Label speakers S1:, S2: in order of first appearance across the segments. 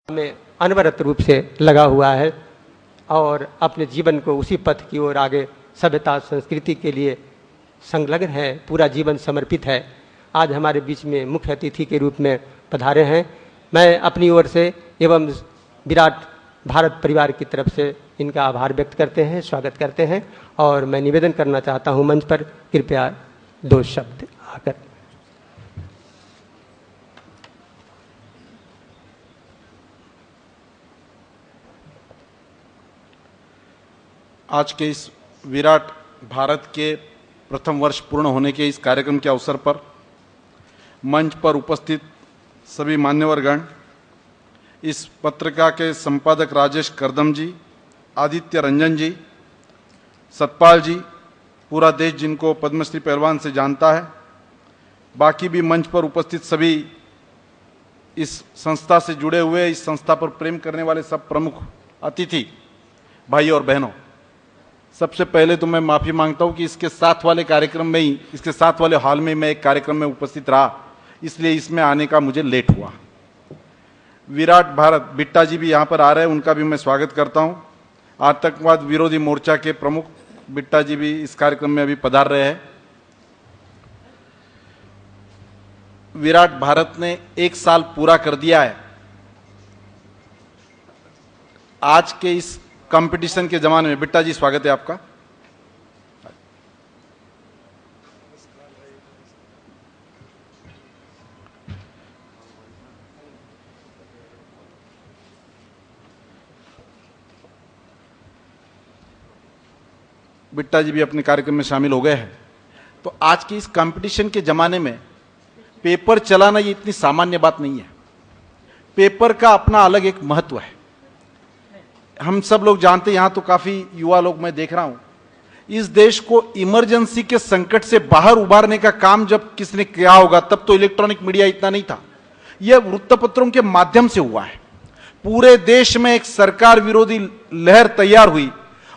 S1: में अनवरत रूप से लगा हुआ है और अपने जीवन को उसी पथ की ओर आगे सभ्यता संस्कृति के लिए संलग्न है, पूरा जीवन समर्पित है। आज हमारे बीच में मुख्य अतिथि के रूप में पधारे हैं। मैं अपनी ओर से एवं विराट भारत परिवार की तरफ से इनका आभार व्यक्त करते हैं, स्वागत करते हैं और मैं निवेदन करना चाहता हूं मंच पर कृपया 2 शब्द आकर।
S2: आज के इस विराट भारत के प्रथम वर्ष पूर्ण होने के इस कार्यक्रम के अवसर पर मंच पर उपस्थित सभी मान्यवरगण, इस पत्रिका के संपादक राजेश करदम जी, आदित्य रंजन जी, सतपाल जी, पूरा देश जिनको पद्मश्री पहलवान से जानता है, बाकी भी मंच पर उपस्थित सभी इस संस्था से जुड़े हुए, इस संस्था पर प्रेम करने वाले सब प्रमुख अतिथि भाई और बहनों, सबसे पहले तो मैं माफ़ी मांगता हूं कि इसके साथ वाले कार्यक्रम में ही, इसके साथ वाले हॉल में मैं एक कार्यक्रम में उपस्थित रहा, इसलिए इसमें आने का मुझे लेट हुआ। विराट भारत बिट्टा जी भी यहाँ पर आ रहे हैं, उनका भी मैं स्वागत करता हूँ। आतंकवाद विरोधी मोर्चा के प्रमुख बिट्टा जी भी इस कार्यक्रम में अभी पधार रहे हैं। विराट भारत ने 1 साल पूरा कर दिया है। आज के इस कंपटीशन के जमाने में, बिट्टा जी स्वागत है आपका। बिट्टा जी भी अपने कार्यक्रम में शामिल हो गए हैं। तो आज की इस कंपटीशन के जमाने में पेपर चलाना ये इतनी सामान्य बात नहीं है। पेपर का अपना अलग एक महत्व है। हम सब लोग जानते हैं, यहां तो काफी युवा लोग मैं देख रहा हूं, इस देश को इमरजेंसी के संकट से बाहर उबारने का काम जब किसने किया होगा, तब तो इलेक्ट्रॉनिक मीडिया इतना नहीं था। यह वृत्तपत्रों के माध्यम से हुआ है। पूरे देश में एक सरकार विरोधी लहर तैयार हुई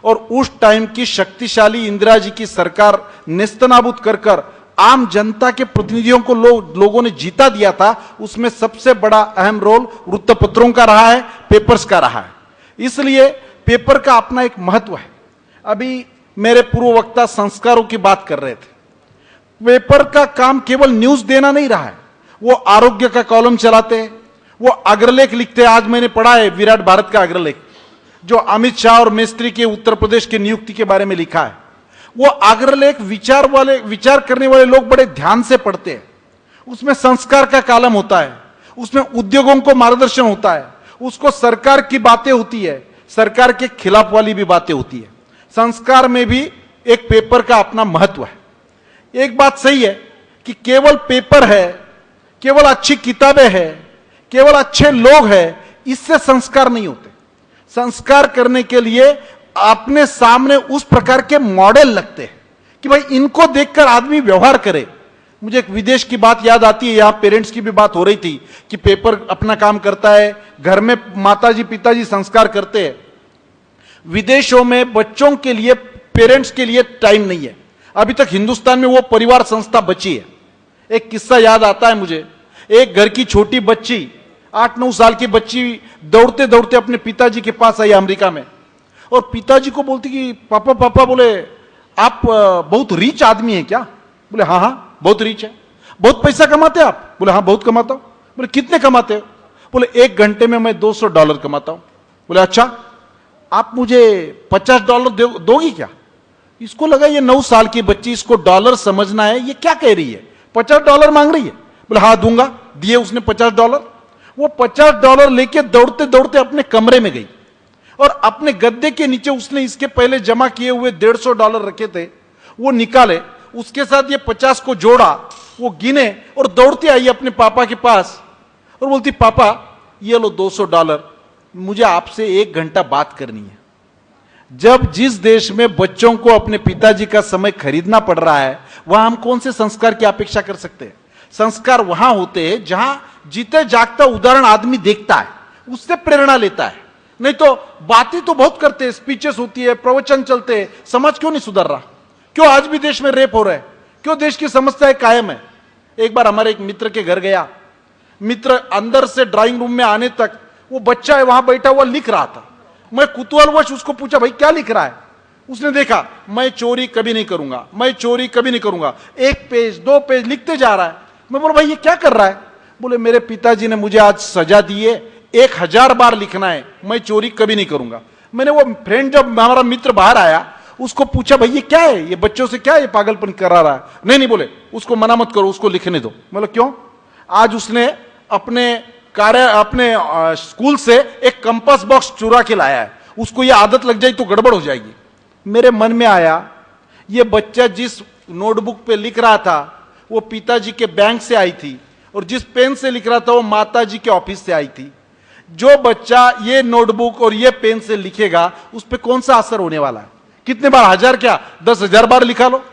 S2: और उस टाइम की शक्तिशाली इंदिरा जी की सरकार नेस्तनाबूद कर कर आम जनता के प्रतिनिधियों को लोगों ने जीता दिया था। उसमें सबसे बड़ा अहम रोल वृत्तपत्रों का रहा है, पेपर्स का रहा है। इसलिए पेपर का अपना एक महत्व है। अभी मेरे पूर्व वक्ता संस्कारों की बात कर रहे थे। पेपर का काम केवल न्यूज देना नहीं रहा है, वो आरोग्य का कॉलम चलाते हैं, वो अग्रलेख लिखते हैं। आज मैंने पढ़ा है विराट भारत का अग्रलेख, जो अमित शाह और मिस्त्री के उत्तर प्रदेश की नियुक्ति के बारे में लिखा है। वो अग्रलेख विचार करने वाले लोग बड़े ध्यान से पढ़ते हैं। उसमें संस्कार का कॉलम होता है, उसमें उद्योगों को मार्गदर्शन होता है, उसको सरकार की बातें होती है, सरकार के खिलाफ वाली भी बातें होती है। संस्कार में भी एक पेपर का अपना महत्व है। एक बात सही है कि केवल पेपर है, केवल अच्छी किताबें हैं, केवल अच्छे लोग हैं, इससे संस्कार नहीं होते। संस्कार करने के लिए अपने सामने उस प्रकार के मॉडल लगते हैं कि भाई इनको देखकर आदमी व्यवहार करे। मुझे एक विदेश की बात याद आती है, यहां पेरेंट्स की भी बात हो रही थी कि पेपर अपना काम करता है, घर में माताजी पिताजी संस्कार करते हैं। विदेशों में बच्चों के लिए, पेरेंट्स के लिए टाइम नहीं है। अभी तक हिंदुस्तान में वो परिवार संस्था बची है। एक किस्सा याद आता है मुझे। एक घर की छोटी बच्ची, 8-9 साल की बच्ची दौड़ते दौड़ते अपने पिताजी के पास आई अमेरिका में, और पिताजी को बोलती कि पापा पापा, बोले आप बहुत रिच आदमी हैं क्या? बोले हाँ हाँ बहुत रिच है। बहुत पैसा कमाते हैं आप? बोले हाँ बहुत कमाता हूं। बोले कितने कमाते हो? बोले 1 घंटे में मैं $200 कमाता हूं। बोले अच्छा, आप मुझे $50 दोगी क्या? इसको लगा ये 9 साल की बच्ची, इसको डॉलर समझना है, ये क्या कह रही है, $50 मांग रही है। बोले हाँ दूंगा। दिए उसने $50। वो $50 लेके दौड़ते दौड़ते अपने कमरे में गई और अपने गद्दे के नीचे उसने इसके पहले जमा किए हुए $150 रखे थे, वो निकाले, उसके साथ ये 50 को जोड़ा, वो गिने और दौड़ती आई अपने पापा के पास और बोलती पापा ये लो $200, मुझे आपसे 1 घंटा बात करनी है। जब जिस देश में बच्चों को अपने पिताजी का समय खरीदना पड़ रहा है, वहां हम कौन से संस्कार की अपेक्षा कर सकते हैं? संस्कार वहां होते हैं जहां जीते जागता उदाहरण आदमी देखता है, उससे प्रेरणा लेता है। नहीं तो बातें तो बहुत करते हैं, स्पीचेस होती है, प्रवचन चलते हैं, समाज क्यों नहीं सुधर रहा? क्यों आज भी देश में रेप हो रहा है? क्यों देश की समस्याएं कायम है? एक बार हमारे एक मित्र के घर गया, मित्र अंदर से ड्राइंग रूम में आने तक वो बच्चा है वहां बैठा हुआ लिख रहा था। मैं कुतूहलवश उसको पूछा, भाई क्या लिख रहा है? उसने देखा, मैं चोरी कभी नहीं करूंगा, मैं चोरी कभी नहीं करूंगा। 1 पेज 2 पेज लिखते जा रहा है। मैं बोला, भाई ये क्या कर रहा है? बोले, मेरे पिताजी ने मुझे आज सजा दी है, 1000 बार लिखना है, मैं चोरी कभी नहीं करूंगा। मैंने वो फ्रेंड, जब हमारा मित्र बाहर आया, उसको पूछा, भाई ये क्या है, ये बच्चों से क्या ये पागलपन करा रहा है? नहीं बोले, उसको मना मत करो, उसको लिखने दो। मतलब क्यों? आज उसने अपने स्कूल से एक कंपास बॉक्स चुरा के लाया है, उसको ये आदत लग जाए तो गड़बड़ हो जाएगी। मेरे मन में आया, ये बच्चा जिस नोटबुक पे लिख रहा था वो पिताजी के बैंक से आई थी, और जिस पेन से लिख रहा था वो माताजी के ऑफिस से आई थी। जो बच्चा ये नोटबुक और ये पेन से लिखेगा उस पर कौन सा असर होने वाला है? कितने बार, 1000 क्या 10,000 बार लिखा लो।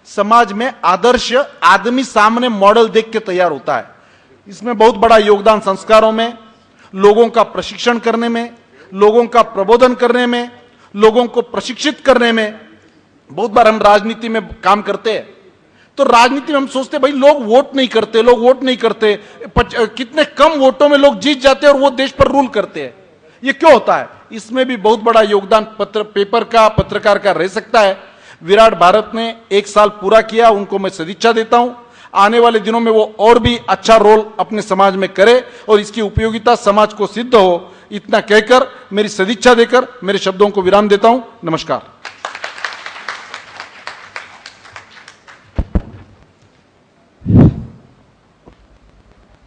S2: समाज में आदर्श आदमी सामने मॉडल देख के तैयार होता है। इसमें बहुत बड़ा योगदान संस्कारों में, लोगों का प्रशिक्षण करने में, लोगों का प्रबोधन करने में, लोगों को प्रशिक्षित करने में। बहुत बार हम राजनीति में काम करते हैं तो राजनीति में हम सोचते भाई लोग वोट नहीं करते, लोग वोट नहीं करते, कितने कम वोटों में लोग जीत जाते हैं और वो देश पर रूल करते हैं। ये क्यों होता है? इसमें भी बहुत बड़ा योगदान पेपर का, पत्रकार का रह सकता है। विराट भारत ने 1 साल पूरा किया, उनको मैं सदिच्छा देता हूं। आने वाले दिनों में वो और भी अच्छा रोल अपने समाज में करे और इसकी उपयोगिता समाज को सिद्ध हो। इतना कहकर, मेरी सदिच्छा देकर मेरे शब्दों को विराम देता हूं। नमस्कार।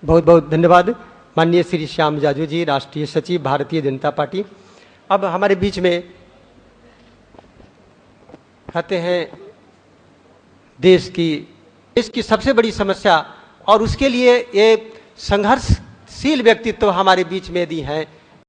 S1: बहुत बहुत धन्यवाद माननीय श्री श्याम जाजू जी, राष्ट्रीय सचिव भारतीय जनता पार्टी। अब हमारे बीच में कहते हैं देश की सबसे बड़ी समस्या, और उसके लिए ये संघर्षशील व्यक्तित्व हमारे बीच में यदि हैं